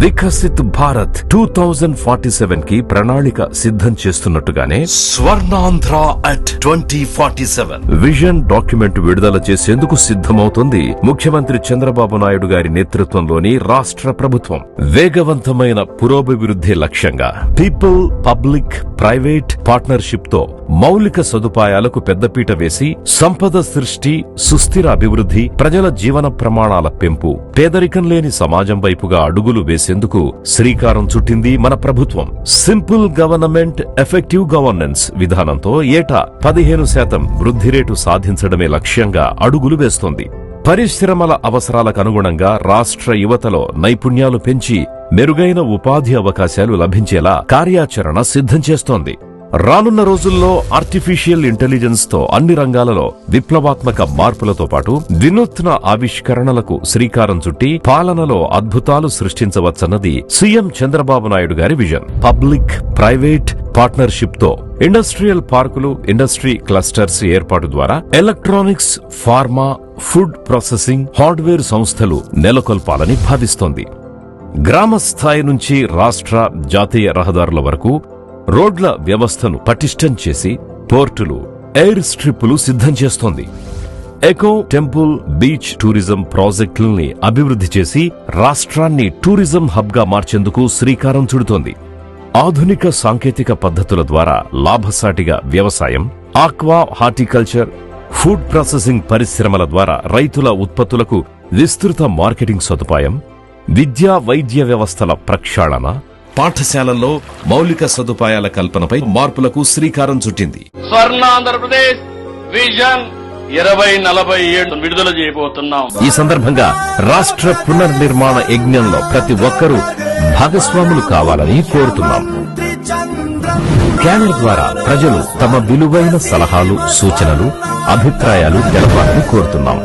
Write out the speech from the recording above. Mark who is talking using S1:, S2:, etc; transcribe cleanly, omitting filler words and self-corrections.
S1: వికసిత్ భారత్ 2047 కి ప్రణాళిక సిద్ధం చేస్తున్నట్టుగానే
S2: స్వర్ణాంధ్ర అట్ 2047
S1: విజన్ డాక్యుమెంట్ విడుదల చేసేందుకు సిద్ధమవుతోంది ముఖ్యమంత్రి చంద్రబాబు నాయుడు గారి నేతృత్వంలోని రాష్ట్ర ప్రభుత్వం. వేగవంతమైన పురోభివృద్ధి లక్ష్యంగా పీపుల్, పబ్లిక్, ప్రైవేట్ పార్ట్నర్షిప్ తో మౌలిక సదుపాయాలకు పెద్దపీట వేసి సంపద సృష్టి, సుస్థిర అభివృద్ధి, ప్రజల జీవన ప్రమాణాల పెంపు, పేదరికం లేని సమాజం వైపుగా అడుగులు వేసేందుకు శ్రీకారం చుట్టింది మన ప్రభుత్వం. సింపుల్ గవర్నమెంట్, ఎఫెక్టివ్ గవర్నెన్స్ విధానంతో ఏటా 15% వృద్ధి రేటు సాధించడమే లక్ష్యంగా అడుగులు వేస్తోంది. పరిశ్రమల అవసరాలకు అనుగుణంగా రాష్ట్ర యువతలో నైపుణ్యాలు పెంచి మెరుగైన ఉపాధి అవకాశాలు లభించేలా కార్యాచరణ సిద్ధం చేస్తోంది. రానున్న రోజుల్లో ఆర్టిఫిషియల్ ఇంటెలిజెన్స్ తో అన్ని రంగాలలో విప్లవాత్మక మార్పులతో పాటు వినూత్న ఆవిష్కరణలకు శ్రీకారం చుట్టి పాలనలో అద్భుతాలు సృష్టించవచ్చన్నది సీఎం చంద్రబాబు నాయుడు గారి విజన్. పబ్లిక్, ప్రైవేట్ పార్ట్నర్షిప్ తో ఇండస్ట్రియల్ పార్కులు, ఇండస్ట్రీ క్లస్టర్స్ ఏర్పాటు ద్వారా electronics, pharma, food processing, hardware సంస్థలు నెలకొల్పాలని భావిస్తోంది. గ్రామ స్థాయి నుంచి రాష్ట్ర, జాతీయ రహదారుల వరకు రోడ్ల వ్యవస్థను పటిష్టం చేసి పోర్టులు, ఎయిర్ స్ట్రిప్పులు సిద్ధం చేస్తోంది. ఎకో, టెంపుల్, బీచ్ టూరిజం ప్రాజెక్టుల్ని అభివృద్ధి చేసి రాష్ట్రాన్ని టూరిజం హబ్ గా మార్చేందుకు శ్రీకారం చుడుతోంది. ఆధునిక సాంకేతిక పద్ధతుల ద్వారా లాభసాటిగా వ్యవసాయం, ఆక్వా, హార్టికల్చర్, ఫుడ్ ప్రాసెసింగ్ పరిశ్రమల ద్వారా రైతుల ఉత్పత్తులకు విస్తృత మార్కెటింగ్ సదుపాయం, విద్యా వైద్య వ్యవస్థల ప్రక్షాళన, పాఠశాలల్లో మౌలిక సదుపాయాల కల్పనపై మార్పులకు శ్రీకారం చుట్టింది.
S3: స్వర్ణాంధ్రప్రదేశ్ విజన్ 2047 విడుదల చేయబోతున్నాం.
S1: ఈ సందర్భంగా రాష్ట్ర పునర్నిర్మాణ యజ్ఞంలో ప్రతి ఒక్కరూ భాగస్వాములు కావాలని కోరుతున్నాం. క్యానల్ ద్వారా ప్రజలు తమ విలువైన సలహాలు, సూచనలు, అభిప్రాయాలు తెలపాలని కోరుతున్నాం.